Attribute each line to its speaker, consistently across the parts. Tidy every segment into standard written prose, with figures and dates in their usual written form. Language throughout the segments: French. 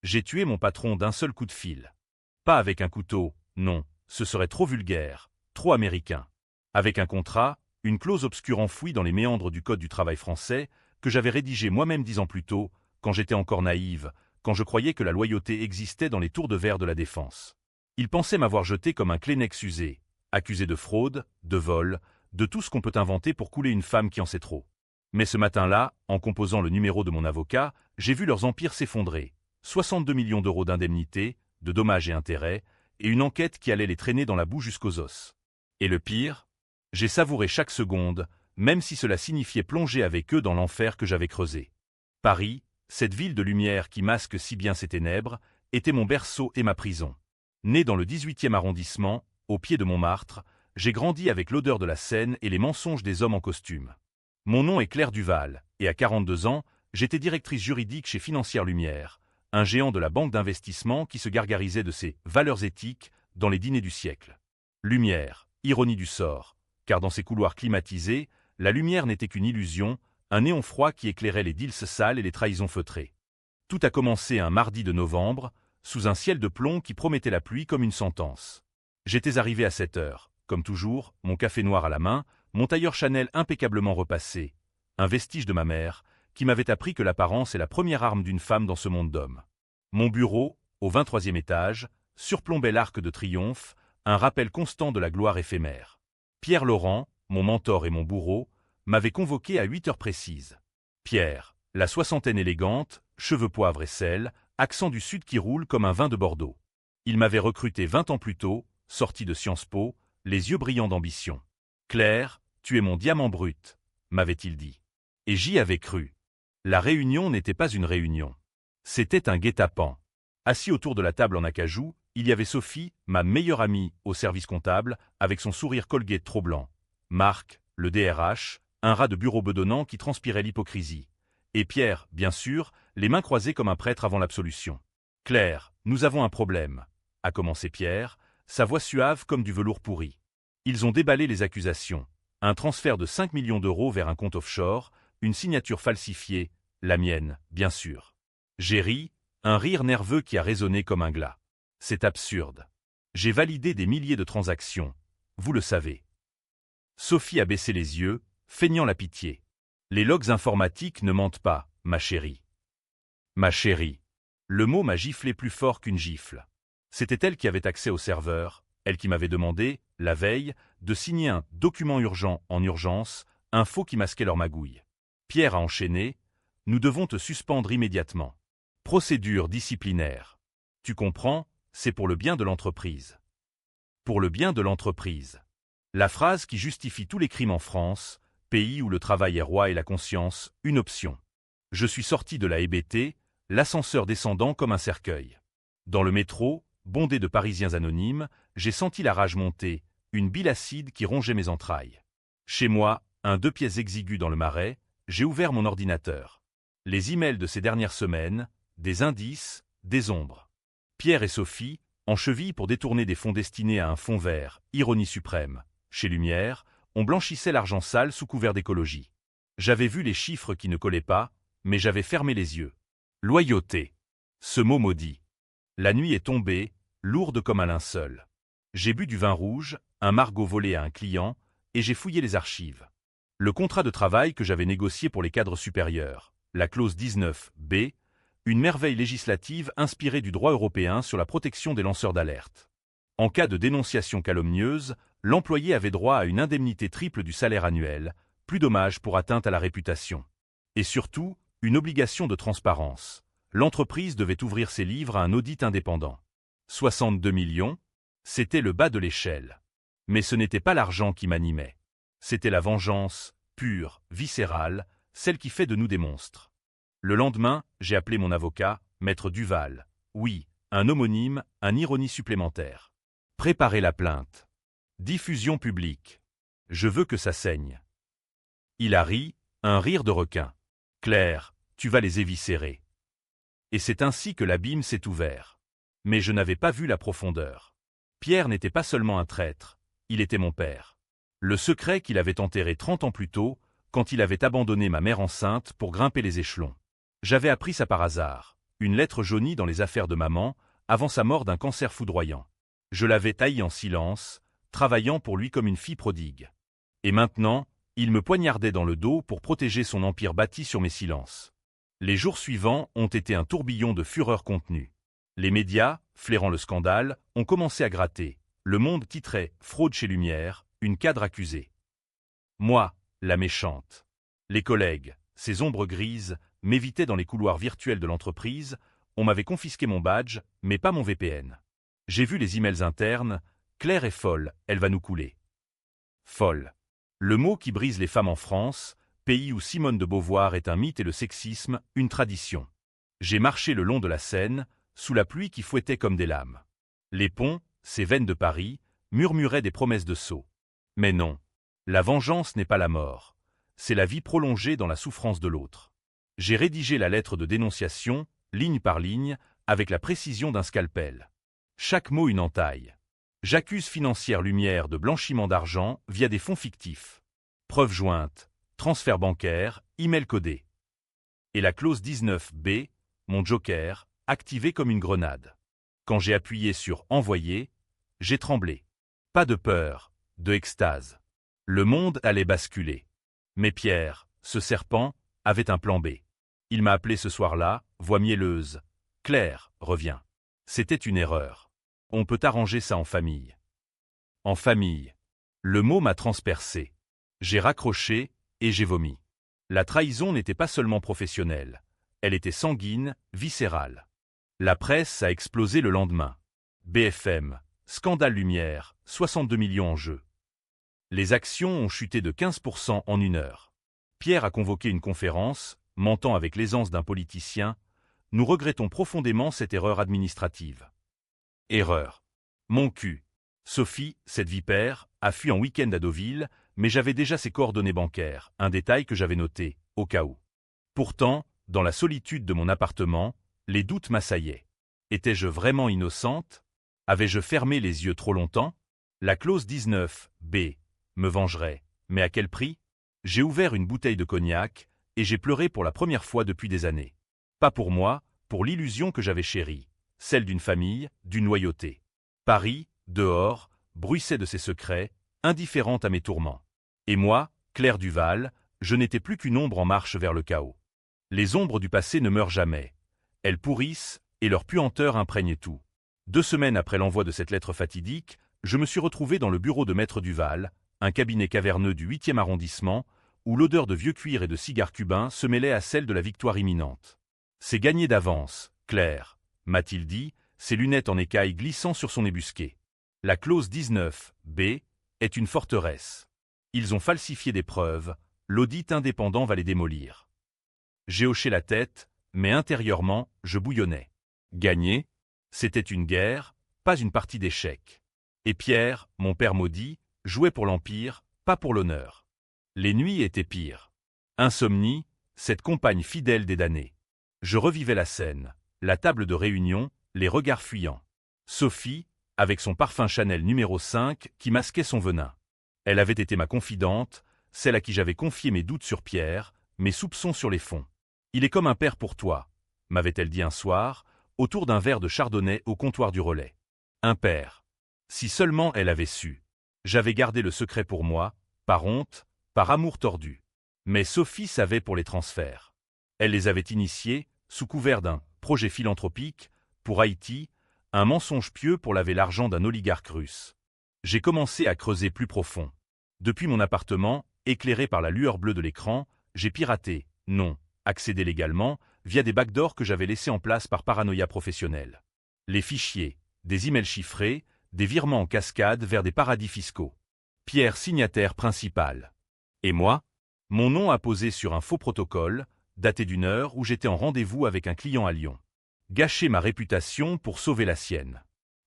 Speaker 1: J'ai tué mon patron d'un seul coup de fil. Pas avec un couteau, non, ce serait trop vulgaire, trop américain. Avec un contrat, une clause obscure enfouie dans les méandres du Code du travail français, que j'avais rédigé moi-même 10 ans plus tôt, quand j'étais encore naïve, quand je croyais que la loyauté existait dans les tours de verre de la défense. Il pensait m'avoir jeté comme un Kleenex usé, accusé de fraude, de vol, de tout ce qu'on peut inventer pour couler une femme qui en sait trop. Mais ce matin-là, en composant le numéro de mon avocat, j'ai vu leurs empires s'effondrer. 62 millions d'euros d'indemnités, de dommages et intérêts, et une enquête qui allait les traîner dans la boue jusqu'aux os. Et le pire, j'ai savouré chaque seconde, même si cela signifiait plonger avec eux dans l'enfer que j'avais creusé. Paris, cette ville de lumière qui masque si bien ses ténèbres, était mon berceau et ma prison. Né dans le 18e arrondissement, au pied de Montmartre, j'ai grandi avec l'odeur de la Seine et les mensonges des hommes en costume. Mon nom est Claire Duval, et à 42 ans, j'étais directrice juridique chez Financière Lumière, un géant de la banque d'investissement qui se gargarisait de ses valeurs éthiques dans les dîners du siècle. Lumière, ironie du sort, car dans ces couloirs climatisés, la lumière n'était qu'une illusion, un néon froid qui éclairait les deals sales et les trahisons feutrées. Tout a commencé un mardi de novembre, sous un ciel de plomb qui promettait la pluie comme une sentence. J'étais arrivé à 7 heures, comme toujours, mon café noir à la main, mon tailleur Chanel impeccablement repassé, un vestige de ma mère, qui m'avait appris que l'apparence est la première arme d'une femme dans ce monde d'hommes. Mon bureau, au 23e étage, surplombait l'Arc de Triomphe, un rappel constant de la gloire éphémère. Pierre Laurent, mon mentor et mon bourreau, m'avait convoqué à 8 heures précises. Pierre, la soixantaine élégante, cheveux poivre et sel, accent du sud qui roule comme un vin de Bordeaux. Il m'avait recruté 20 ans plus tôt, sorti de Sciences Po, les yeux brillants d'ambition. « Claire, tu es mon diamant brut », m'avait-il dit. Et j'y avais cru. La réunion n'était pas une réunion. C'était un guet-apens. Assis autour de la table en acajou, il y avait Sophie, ma meilleure amie au service comptable, avec son sourire Colgate trop blanc. Marc, le DRH, un rat de bureau bedonnant qui transpirait l'hypocrisie. Et Pierre, bien sûr, les mains croisées comme un prêtre avant l'absolution. « Claire, nous avons un problème », a commencé Pierre, sa voix suave comme du velours pourri. Ils ont déballé les accusations. Un transfert de 5 millions d'euros vers un compte offshore, une signature falsifiée, la mienne, bien sûr. J'ai ri, un rire nerveux qui a résonné comme un glas. C'est absurde. J'ai validé des milliers de transactions, vous le savez. Sophie a baissé les yeux, feignant la pitié. Les logs informatiques ne mentent pas, ma chérie. Ma chérie. Le mot m'a giflé plus fort qu'une gifle. C'était elle qui avait accès au serveur, elle qui m'avait demandé, la veille, de signer un document urgent en urgence, un faux qui masquait leur magouille. Pierre a enchaîné, « Nous devons te suspendre immédiatement. Procédure disciplinaire. Tu comprends, c'est pour le bien de l'entreprise. » Pour le bien de l'entreprise. La phrase qui justifie tous les crimes en France, pays où le travail est roi et la conscience, une option. Je suis sorti de la hébété, l'ascenseur descendant comme un cercueil. Dans le métro, bondé de Parisiens anonymes, j'ai senti la rage monter, une bile acide qui rongeait mes entrailles. Chez moi, un 2 pièces exigu dans le Marais, j'ai ouvert mon ordinateur. Les emails de ces dernières semaines, des indices, des ombres. Pierre et Sophie, en cheville pour détourner des fonds destinés à un fond vert, ironie suprême. Chez Lumière, on blanchissait l'argent sale sous couvert d'écologie. J'avais vu les chiffres qui ne collaient pas, mais j'avais fermé les yeux. Loyauté. Ce mot maudit. La nuit est tombée, lourde comme un linceul. J'ai bu du vin rouge, un Margot volé à un client, et j'ai fouillé les archives. Le contrat de travail que j'avais négocié pour les cadres supérieurs, la clause 19B, une merveille législative inspirée du droit européen sur la protection des lanceurs d'alerte. En cas de dénonciation calomnieuse, l'employé avait droit à une indemnité triple du salaire annuel, plus dommage pour atteinte à la réputation. Et surtout, une obligation de transparence. L'entreprise devait ouvrir ses livres à un audit indépendant. 62 millions, c'était le bas de l'échelle. Mais ce n'était pas l'argent qui m'animait. C'était la vengeance, pure, viscérale, celle qui fait de nous des monstres. Le lendemain, j'ai appelé mon avocat, Maître Duval. Oui, un homonyme, un ironie supplémentaire. Préparez la plainte. Diffusion publique. Je veux que ça saigne. Il a ri, un rire de requin. Claire, tu vas les éviscérer. Et c'est ainsi que l'abîme s'est ouvert. Mais je n'avais pas vu la profondeur. Pierre n'était pas seulement un traître, il était mon père. Le secret qu'il avait enterré 30 ans plus tôt, quand il avait abandonné ma mère enceinte pour grimper les échelons. J'avais appris ça par hasard, une lettre jaunie dans les affaires de maman, avant sa mort d'un cancer foudroyant. Je l'avais taillé en silence, travaillant pour lui comme une fille prodigue. Et maintenant, il me poignardait dans le dos pour protéger son empire bâti sur mes silences. Les jours suivants ont été un tourbillon de fureur contenue. Les médias, flairant le scandale, ont commencé à gratter. Le Monde titrait « Fraude chez Lumière, une cadre accusée ». Moi, la méchante. Les collègues, ces ombres grises, m'évitaient dans les couloirs virtuels de l'entreprise. On m'avait confisqué mon badge, mais pas mon VPN. J'ai vu les emails internes. Claire est folle, elle va nous couler. Folle. Le mot qui brise les femmes en France, pays où Simone de Beauvoir est un mythe et le sexisme, une tradition. J'ai marché le long de la Seine, sous la pluie qui fouettait comme des lames. Les ponts, ces veines de Paris, murmuraient des promesses de sceaux. Mais non. La vengeance n'est pas la mort. C'est la vie prolongée dans la souffrance de l'autre. J'ai rédigé la lettre de dénonciation, ligne par ligne, avec la précision d'un scalpel. Chaque mot une entaille. J'accuse Financière Lumière de blanchiment d'argent via des fonds fictifs. Preuves jointes, transfert bancaire, email codé. Et la clause 19B, mon joker, activé comme une grenade. Quand j'ai appuyé sur « Envoyer », j'ai tremblé. Pas de peur, de extase. Le monde allait basculer. Mais Pierre, ce serpent, avait un plan B. Il m'a appelé ce soir-là, voix mielleuse. « Claire, reviens. » C'était une erreur. On peut arranger ça en famille. En famille. Le mot m'a transpercé. J'ai raccroché et j'ai vomi. La trahison n'était pas seulement professionnelle. Elle était sanguine, viscérale. La presse a explosé le lendemain. BFM, scandale Lumière, 62 millions en jeu. Les actions ont chuté de 15% en une heure. Pierre a convoqué une conférence, mentant avec l'aisance d'un politicien. Nous regrettons profondément cette erreur administrative. Erreur. Mon cul. Sophie, cette vipère, a fui en week-end à Deauville, mais j'avais déjà ses coordonnées bancaires, un détail que j'avais noté, au cas où. Pourtant, dans la solitude de mon appartement, les doutes m'assaillaient. Étais-je vraiment innocente? Avais-je fermé les yeux trop longtemps? La clause 19B me vengerait, mais à quel prix? J'ai ouvert une bouteille de cognac, et j'ai pleuré pour la première fois depuis des années. Pas pour moi, pour l'illusion que j'avais chérie, celle d'une famille, d'une loyauté. Paris, dehors, bruissait de ses secrets, indifférente à mes tourments. Et moi, Claire Duval, je n'étais plus qu'une ombre en marche vers le chaos. Les ombres du passé ne meurent jamais. Elles pourrissent, et leur puanteur imprègne tout. 2 semaines après l'envoi de cette lettre fatidique, je me suis retrouvé dans le bureau de Maître Duval, un cabinet caverneux du 8e arrondissement, où l'odeur de vieux cuir et de cigares cubains se mêlait à celle de la victoire imminente. C'est gagné d'avance, Claire, m'a-t-il dit, ses lunettes en écailles glissant sur son ébusquet. La clause 19B est une forteresse. Ils ont falsifié des preuves, l'audit indépendant va les démolir. J'ai hoché la tête, mais intérieurement, je bouillonnais. Gagner? C'était une guerre, pas une partie d'échecs. Et Pierre, mon père maudit, jouait pour l'Empire, pas pour l'honneur. Les nuits étaient pires. Insomnie, cette compagne fidèle des damnés. Je revivais la scène, la table de réunion, les regards fuyants. Sophie, avec son parfum Chanel numéro 5 qui masquait son venin. Elle avait été ma confidente, celle à qui j'avais confié mes doutes sur Pierre, mes soupçons sur les fonds. Il est comme un père pour toi, m'avait-elle dit un soir, autour d'un verre de chardonnay au comptoir du Relais. Un père. Si seulement elle avait su. J'avais gardé le secret pour moi, par honte, par amour tordu. Mais Sophie savait pour les transferts. Elle les avait initiés, sous couvert d'un projet philanthropique, pour Haïti, un mensonge pieux pour laver l'argent d'un oligarque russe. J'ai commencé à creuser plus profond. Depuis mon appartement, éclairé par la lueur bleue de l'écran, j'ai piraté, non, accédé légalement, via des backdoors que j'avais laissés en place par paranoïa professionnelle. Les fichiers, des emails chiffrés, des virements en cascade vers des paradis fiscaux. Pierre signataire principal. Et moi? Mon nom apposé sur un faux protocole, daté d'une heure où j'étais en rendez-vous avec un client à Lyon. Gâcher ma réputation pour sauver la sienne.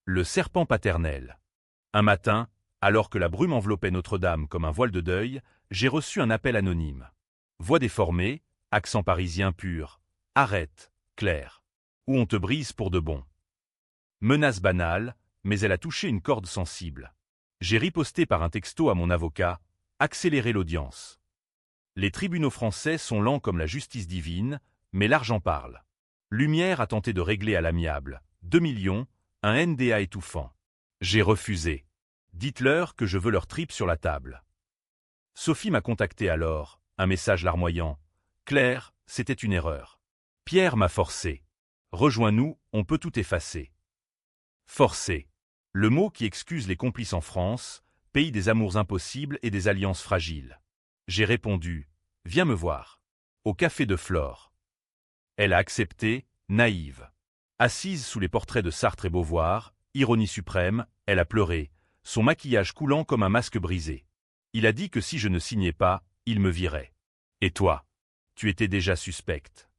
Speaker 1: Le serpent paternel. Un matin, alors que la brume enveloppait Notre-Dame comme un voile de deuil, j'ai reçu un appel anonyme. Voix déformée, accent parisien pur. Arrête, Claire. Ou on te brise pour de bon. Menace banale, mais elle a touché une corde sensible. J'ai riposté par un texto à mon avocat, accélérer l'audience. Les tribunaux français sont lents comme la justice divine, mais l'argent parle. Lumière a tenté de régler à l'amiable. 2 millions, un NDA étouffant. J'ai refusé. Dites-leur que je veux leur trip sur la table. Sophie m'a contacté alors, un message larmoyant. Claire, c'était une erreur. Pierre m'a forcé. Rejoins-nous, on peut tout effacer. Forcer. Le mot qui excuse les complices en France, pays des amours impossibles et des alliances fragiles. J'ai répondu, viens me voir. Au café de Flore. Elle a accepté, naïve. Assise sous les portraits de Sartre et Beauvoir, ironie suprême, elle a pleuré, son maquillage coulant comme un masque brisé. Il a dit que si je ne signais pas, il me virait. Et toi? Tu étais déjà suspecte.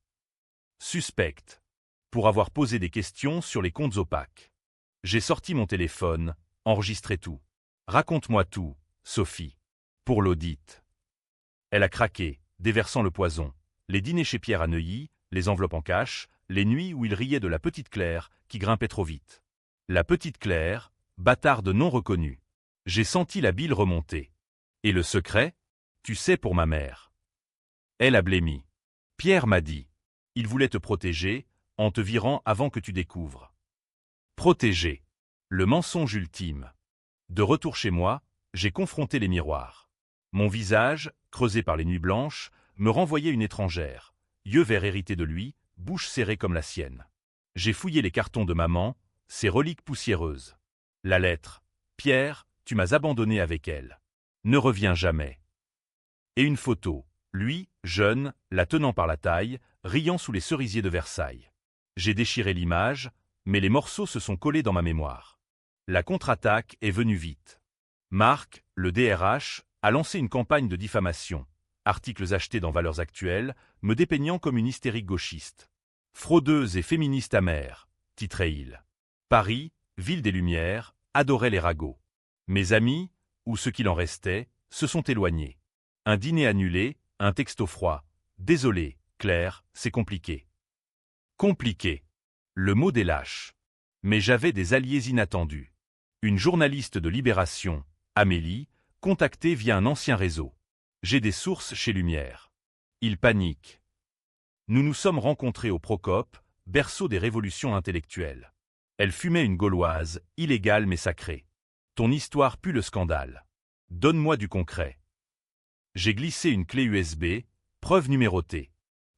Speaker 1: Suspecte. Pour avoir posé des questions sur les comptes opaques. J'ai sorti mon téléphone, enregistré tout. Raconte-moi tout, Sophie. Pour l'audit. Elle a craqué, déversant le poison. Les dîners chez Pierre à Neuilly, les enveloppes en cash, les nuits où il riait de la petite Claire qui grimpait trop vite. La petite Claire, bâtarde non reconnue. J'ai senti la bile remonter. Et le secret? Tu sais, pour ma mère. Elle a blêmi. Pierre m'a dit. Il voulait te protéger, en te virant avant que tu découvres. Protéger. Le mensonge ultime. De retour chez moi, j'ai confronté les miroirs. Mon visage, creusé par les nuits blanches, me renvoyait une étrangère, yeux verts hérités de lui, bouche serrée comme la sienne. J'ai fouillé les cartons de maman, ses reliques poussiéreuses. La lettre. Pierre, tu m'as abandonné avec elle. Ne reviens jamais. Et une photo. Lui, jeune, la tenant par la taille, riant sous les cerisiers de Versailles. J'ai déchiré l'image, mais les morceaux se sont collés dans ma mémoire. La contre-attaque est venue vite. Marc, le DRH, a lancé une campagne de diffamation. Articles achetés dans Valeurs Actuelles, me dépeignant comme une hystérique gauchiste. Fraudeuse et féministe amère, titrait-il. Paris, ville des Lumières, adorait les ragots. Mes amis, ou ceux qu'il en restait, se sont éloignés. Un dîner annulé, un texto froid. Désolé, Claire, c'est compliqué. Compliqué. Le mot des lâches. Mais j'avais des alliés inattendus. Une journaliste de Libération, Amélie, contactée via un ancien réseau. J'ai des sources chez Lumière. Ils paniquent. Nous nous sommes rencontrés au Procope, berceau des révolutions intellectuelles. Elle fumait une gauloise, illégale mais sacrée. Ton histoire pue le scandale. Donne-moi du concret. J'ai glissé une clé USB, preuve numérotée.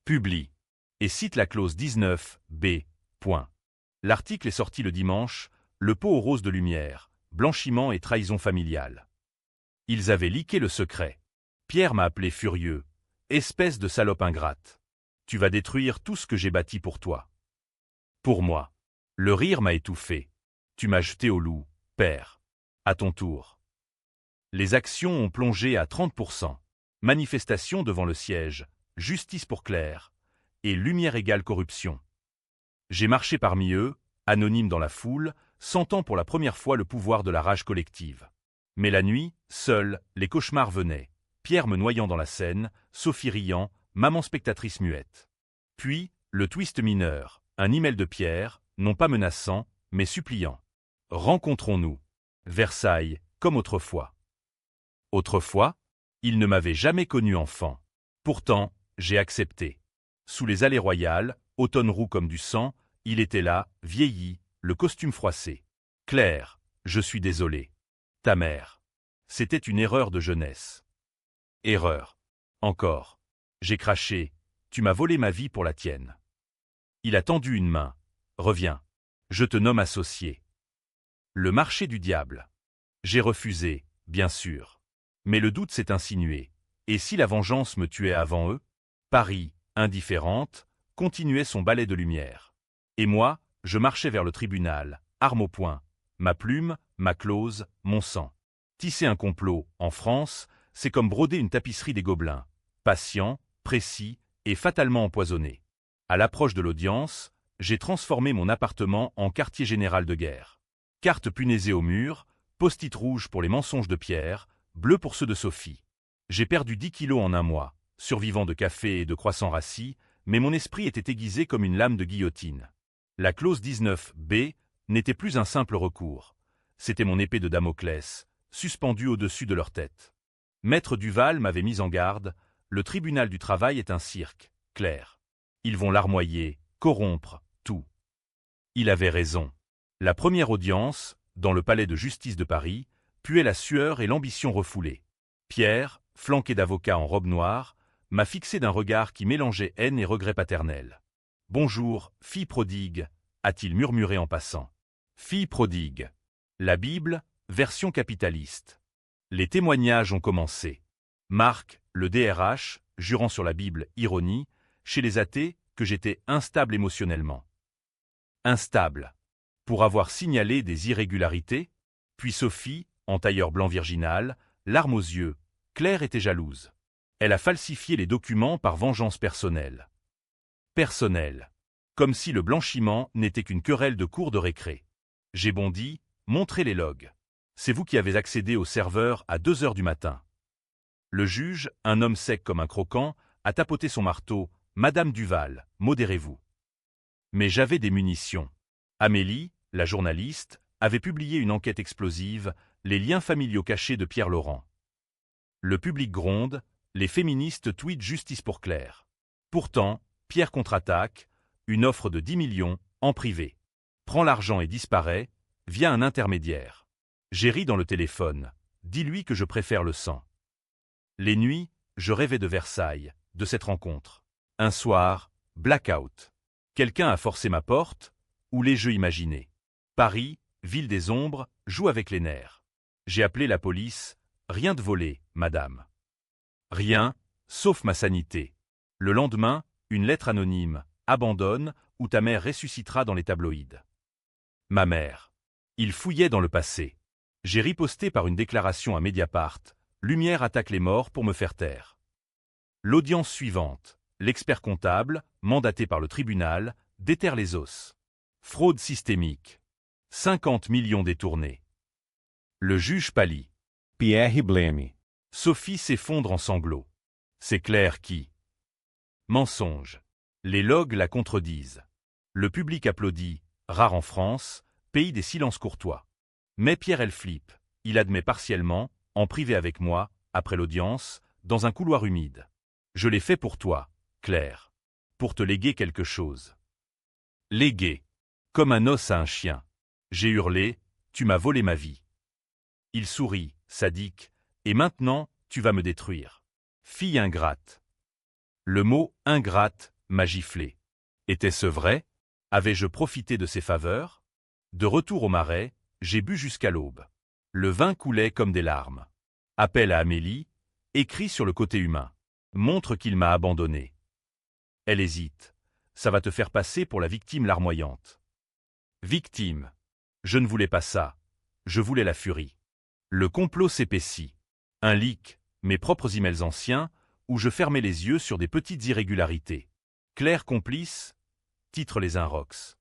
Speaker 1: Publie. Et cite la clause 19B. Point. L'article est sorti le dimanche, le pot aux roses de Lumière, blanchiment et trahison familiale. Ils avaient leaké le secret. Pierre m'a appelé furieux. Espèce de salope ingrate. Tu vas détruire tout ce que j'ai bâti pour toi. Pour moi. Le rire m'a étouffé. Tu m'as jeté au loup, père. À ton tour. Les actions ont plongé à 30%. Manifestation devant le siège, justice pour Claire, et lumière égale corruption. J'ai marché parmi eux, anonyme dans la foule, sentant pour la première fois le pouvoir de la rage collective. Mais la nuit, seul, les cauchemars venaient. Pierre me noyant dans la Seine, Sophie riant, maman spectatrice muette. Puis, le twist mineur, un email de Pierre, non pas menaçant, mais suppliant. Rencontrons-nous. Versailles, comme autrefois. Autrefois, il ne m'avait jamais connu enfant. Pourtant, j'ai accepté. Sous les allées royales, automne roux comme du sang, il était là, vieilli, le costume froissé. Claire, je suis désolé. Ta mère. C'était une erreur de jeunesse. Erreur. Encore. J'ai craché. Tu m'as volé ma vie pour la tienne. Il a tendu une main. Reviens. Je te nomme associé. Le marché du diable. J'ai refusé, bien sûr. Mais le doute s'est insinué. Et si la vengeance me tuait avant eux? Paris, indifférente, continuait son balai de lumière. Et moi, je marchais vers le tribunal, arme au poing. Ma plume, ma clause, mon sang. Tisser un complot, en France, c'est comme broder une tapisserie des Gobelins. Patient, précis et fatalement empoisonné. À l'approche de l'audience, j'ai transformé mon appartement en quartier général de guerre. Cartes punaisées au mur, post-it rouge pour les mensonges de Pierre, bleu pour ceux de Sophie. J'ai perdu 10 kilos en un mois, survivant de café et de croissants rassis, mais mon esprit était aiguisé comme une lame de guillotine. La clause 19B n'était plus un simple recours. C'était mon épée de Damoclès, suspendue au-dessus de leur tête. Maître Duval m'avait mis en garde, le tribunal du travail est un cirque, Claire. Ils vont larmoyer, corrompre, tout. Il avait raison. La première audience, dans le palais de justice de Paris, puait la sueur et l'ambition refoulée. Pierre, flanqué d'avocats en robe noire, m'a fixé d'un regard qui mélangeait haine et regret paternel. « Bonjour, fille prodigue », a-t-il murmuré en passant. Fille prodigue. La Bible, version capitaliste. Les témoignages ont commencé. Marc, le DRH, jurant sur la Bible, ironie, chez les athées, que j'étais instable émotionnellement. Instable. Pour avoir signalé des irrégularités. Puis Sophie, en tailleur blanc virginal, larmes aux yeux. Claire était jalouse. Elle a falsifié les documents par vengeance personnelle. Personnelle. Comme si le blanchiment n'était qu'une querelle de cour de récré. J'ai bondi, montrez les logs. C'est vous qui avez accédé au serveur à 2 heures du matin. Le juge, un homme sec comme un croquant, a tapoté son marteau. Madame Duval, modérez-vous. Mais j'avais des munitions. Amélie, la journaliste, avait publié une enquête explosive, les liens familiaux cachés de Pierre Laurent. Le public gronde, les féministes tweetent justice pour Claire. Pourtant, Pierre contre-attaque, une offre de 10 millions, en privé. Prend l'argent et disparaît, via un intermédiaire. J'ai ri dans le téléphone, dis-lui que je préfère le sang. Les nuits, je rêvais de Versailles, de cette rencontre. Un soir, blackout. Quelqu'un a forcé ma porte, ou les jeux imaginés. Paris, ville des ombres, joue avec les nerfs. J'ai appelé la police, rien de volé, madame. Rien, sauf ma sanité. Le lendemain, une lettre anonyme, abandonne, ou ta mère ressuscitera dans les tabloïds. Ma mère. Il fouillait dans le passé. J'ai riposté par une déclaration à Mediapart, Lumière attaque les morts pour me faire taire. L'audience suivante, l'expert comptable, mandaté par le tribunal, déterre les os. Fraude systémique. 50 millions détournés. Le juge pâlit.
Speaker 2: Pierre blême.
Speaker 1: Sophie s'effondre en sanglots. C'est Claire qui. Mensonge. Les logs la contredisent. Le public applaudit, rare en France, pays des silences courtois. Mais Pierre elle flippe. Il admet partiellement, en privé avec moi, après l'audience, dans un couloir humide. Je l'ai fait pour toi, Claire. Pour te léguer quelque chose. Léguer. Comme un os à un chien. J'ai hurlé, tu m'as volé ma vie. Il sourit, sadique, et maintenant, tu vas me détruire. Fille ingrate. Le mot ingrate m'a giflé. Était-ce vrai? Avais-je profité de ses faveurs? De retour au marais, j'ai bu jusqu'à l'aube. Le vin coulait comme des larmes. Appel à Amélie, écrit sur le côté humain. Montre qu'il m'a abandonné. Elle hésite. Ça va te faire passer pour la victime larmoyante. Victime. Je ne voulais pas ça. Je voulais la furie. Le complot s'épaissit. Un leak, mes propres emails anciens, où je fermais les yeux sur des petites irrégularités. Claire complice, titre les Inrocks.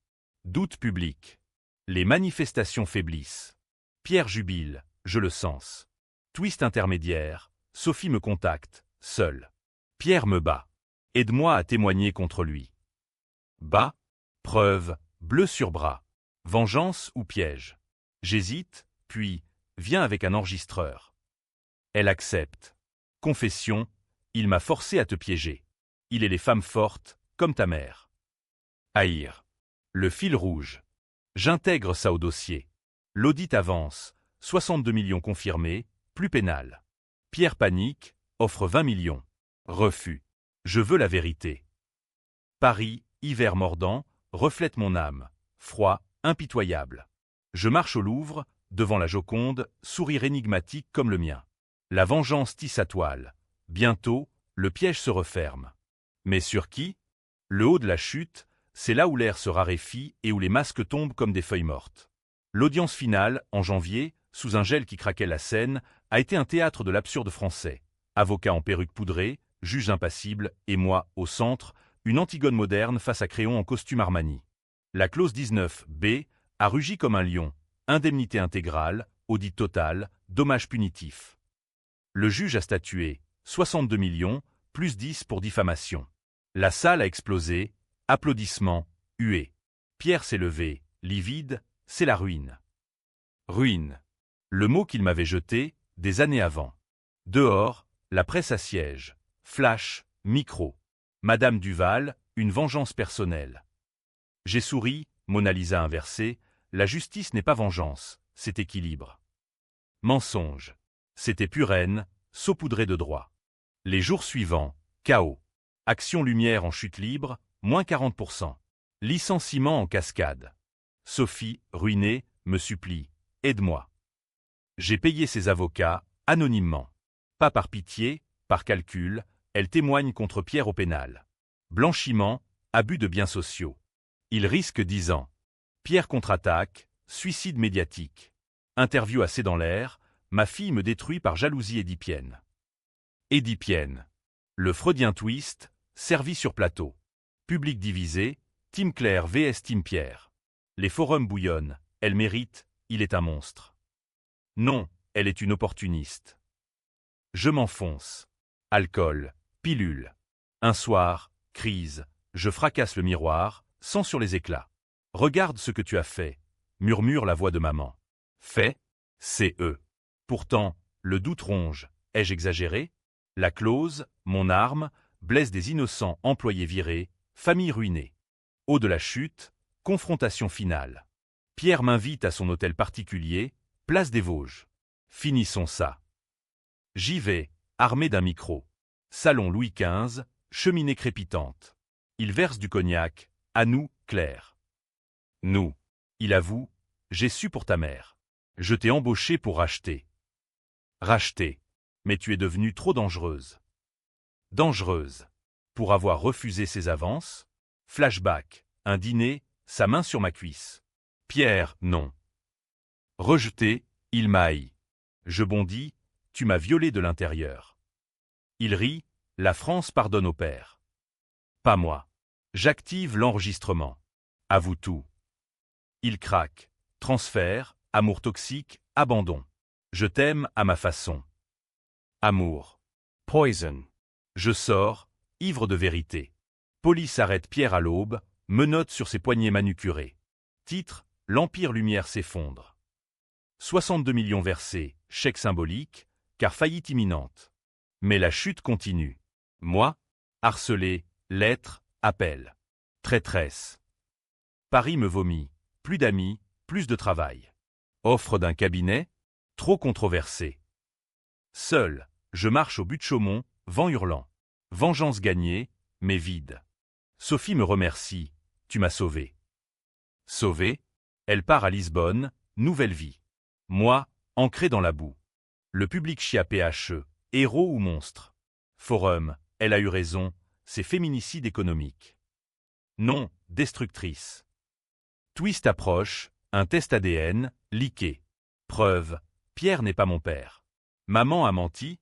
Speaker 1: Doute public. Les manifestations faiblissent. Pierre jubile, je le sens. Twist intermédiaire, Sophie me contacte, seule. Pierre me bat. Aide-moi à témoigner contre lui. Bat, preuve, bleu sur bras. Vengeance ou piège? J'hésite, puis, viens avec un enregistreur. Elle accepte. Confession, il m'a forcé à te piéger. Il est les femmes fortes, comme ta mère. Haïr. Le fil rouge. J'intègre ça au dossier. L'audit avance, 62 millions confirmés, plus pénal. Pierre panique, offre 20 millions. Refus. Je veux la vérité. Paris, hiver mordant, reflète mon âme, froid, impitoyable. Je marche au Louvre, devant la Joconde, sourire énigmatique comme le mien. La vengeance tisse sa toile. Bientôt, le piège se referme. Mais sur qui? Le haut de la chute, c'est là où l'air se raréfie et où les masques tombent comme des feuilles mortes. L'audience finale, en janvier, sous un gel qui craquait la scène, a été un théâtre de l'absurde français. Avocat en perruque poudrée, juge impassible, et moi, au centre, une Antigone moderne face à Créon en costume Armani. La clause 19B a rugi comme un lion. Indemnité intégrale, audit total, dommage punitif. Le juge a statué, 62 millions, plus 10 pour diffamation. La salle a explosé, applaudissements, huées. Pierre s'est levé, livide, c'est la ruine. Ruine. Le mot qu'il m'avait jeté, des années avant. Dehors, la presse assiège. Flash, micro. Madame Duval, une vengeance personnelle. J'ai souri, Mona Lisa inversée, la justice n'est pas vengeance, c'est équilibre. Mensonge. C'était pure haine, saupoudré de droit. Les jours suivants, chaos. Action Lumière en chute libre, moins 40%. Licenciement en cascade. Sophie, ruinée, me supplie, aide-moi. J'ai payé ses avocats, anonymement. Pas par pitié, par calcul, elle témoigne contre Pierre au pénal. Blanchiment, abus de biens sociaux. Il risque 10 ans. Pierre contre-attaque, suicide médiatique. Interview assez dans l'air, ma fille me détruit par jalousie édipienne. Édipienne. Le freudien twist, servi sur plateau. Public divisé, Team Claire vs Team Pierre. Les forums bouillonnent, elle mérite, il est un monstre. Non, elle est une opportuniste. Je m'enfonce. Alcool, pilule. Un soir, crise, je fracasse le miroir, sang sur les éclats. Regarde ce que tu as fait, murmure la voix de maman. Fait, c'est eux. Pourtant, le doute ronge, ai-je exagéré? La clause, mon arme, blesse des innocents employés virés, famille ruinée. Haut de la chute, confrontation finale. Pierre m'invite à son hôtel particulier, place des Vosges. Finissons ça. J'y vais, armé d'un micro. Salon Louis XV, cheminée crépitante. Il verse du cognac, à nous, Claire. Nous. Il avoue, j'ai su pour ta mère. Je t'ai embauché pour racheter. Racheter. Mais tu es devenue trop dangereuse. Dangereuse. Pour avoir refusé ses avances? Flashback. Un dîner, sa main sur ma cuisse. Pierre, non. Rejeté, il m'a haï. Je bondis, tu m'as violé de l'intérieur. Il rit, la France pardonne au père. Pas moi. J'active l'enregistrement. Avoue tout. Il craque. Transfert, amour toxique, abandon. Je t'aime à ma façon. Amour. Poison. Je sors, ivre de vérité. Police arrête Pierre à l'aube, menotte sur ses poignets manucurés. Titre, l'Empire Lumière s'effondre. 62 millions versés, chèque symbolique, car faillite imminente. Mais la chute continue. Moi, harcelé, lettres, appels. Traîtresse. Paris me vomit. Plus d'amis, plus de travail. Offre d'un cabinet, trop controversé. Seul, je marche au but de Chaumont, vent hurlant. Vengeance gagnée, mais vide. Sophie me remercie, tu m'as sauvé. Sauvé, elle part à Lisbonne, nouvelle vie. Moi, ancré dans la boue. Le public chia PHE, héros ou monstre. Forum, elle a eu raison, c'est féminicide économique. Non, destructrice. Twist approche, un test ADN, leaké. Preuve, Pierre n'est pas mon père. Maman a menti?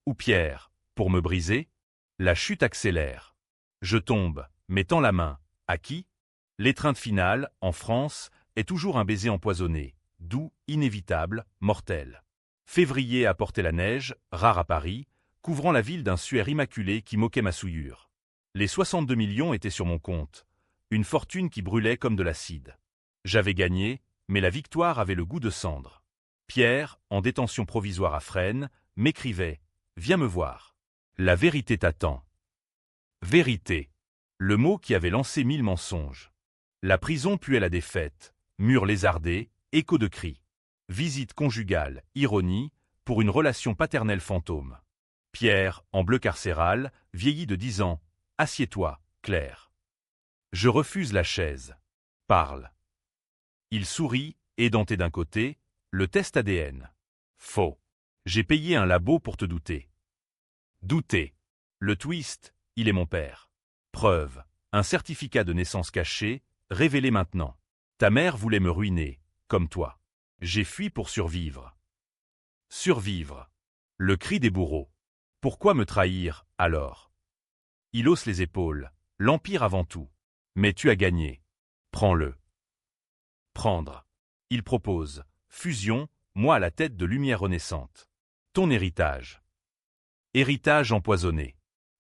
Speaker 1: Ou Pierre, pour me briser? La chute accélère. Je tombe, mettant la main. À qui? L'étreinte finale, en France, est toujours un baiser empoisonné, doux, inévitable, mortel. Février apportait la neige, rare à Paris, couvrant la ville d'un suaire immaculé qui moquait ma souillure. Les 62 millions étaient sur mon compte. Une fortune qui brûlait comme de l'acide. J'avais gagné, mais la victoire avait le goût de cendre. Pierre, en détention provisoire à Fresnes, m'écrivait « Viens me voir. La vérité t'attend. » Vérité. Le mot qui avait lancé 1000 mensonges. La prison puait la défaite, mur lézardé, écho de cris. Visite conjugale, ironie, pour une relation paternelle fantôme. Pierre, en bleu carcéral, vieilli de 10 ans. Assieds-toi, Claire. Je refuse la chaise. Parle. Il sourit, édenté d'un côté, le test ADN. Faux. J'ai payé un labo pour te douter. Douter. Le twist, il est mon père. Preuve. Un certificat de naissance caché, révélé maintenant. Ta mère voulait me ruiner, comme toi. J'ai fui pour survivre. Survivre. Le cri des bourreaux. Pourquoi me trahir, alors? Il hausse les épaules. L'Empire avant tout. Mais tu as gagné. Prends-le. Prendre. Il propose. Fusion, moi à la tête de Lumière renaissante. Ton héritage. Héritage empoisonné.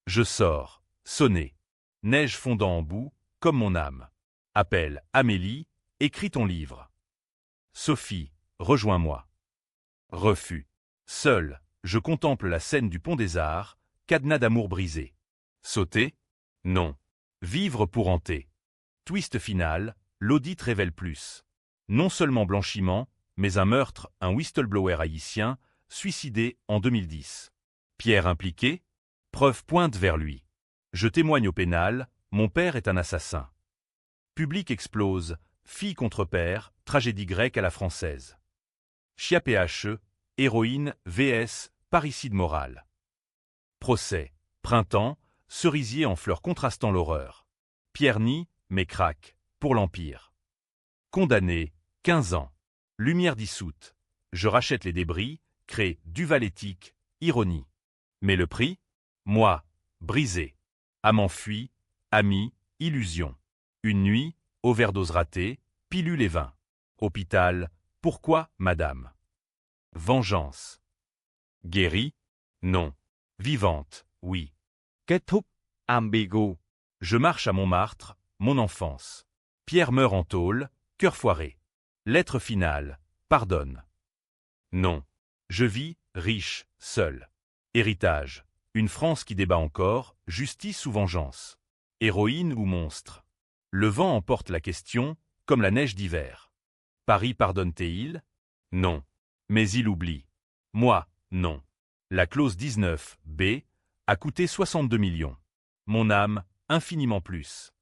Speaker 1: Je sors. Sonné. Neige fondant en boue, comme mon âme. Appelle Amélie, écris ton livre. Sophie, rejoins-moi. Refus. Seul, je contemple la scène du pont des Arts, cadenas d'amour brisé. Sauter? Non. Vivre pour hanter. Twist final, l'audit révèle plus. Non seulement blanchiment, mais un meurtre, un whistleblower haïtien, suicidé en 2010. Pierre impliqué? Preuve pointe vers lui. Je témoigne au pénal, mon père est un assassin. Public explose, fille contre père, tragédie grecque à la française. Chia PHE, héroïne, vs, parricide moral. Procès, printemps, cerisier en fleurs contrastant l'horreur. Pierre nie, mais craque, pour l'Empire. Condamné, 15 ans. Lumière dissoute. Je rachète les débris, crée duval éthique, ironie. Mais le prix? Moi, brisé. Amant fui, ami, illusion. Une nuit, overdose ratée, pilule et vin. Hôpital, pourquoi, madame? Vengeance. Guérie? Non. Vivante, oui.
Speaker 2: Kết thúc, ambigu.
Speaker 1: Je marche à Montmartre, mon enfance. Pierre meurt en tôle, cœur foiré. Lettre finale, pardonne. Non. Je vis, riche, seul. Héritage. Une France qui débat encore, justice ou vengeance. Héroïne ou monstre. Le vent emporte la question, comme la neige d'hiver. Paris pardonne-t-il? Non. Mais il oublie. Moi, non. La clause 19, B, a coûté 62 millions. Mon âme, infiniment plus.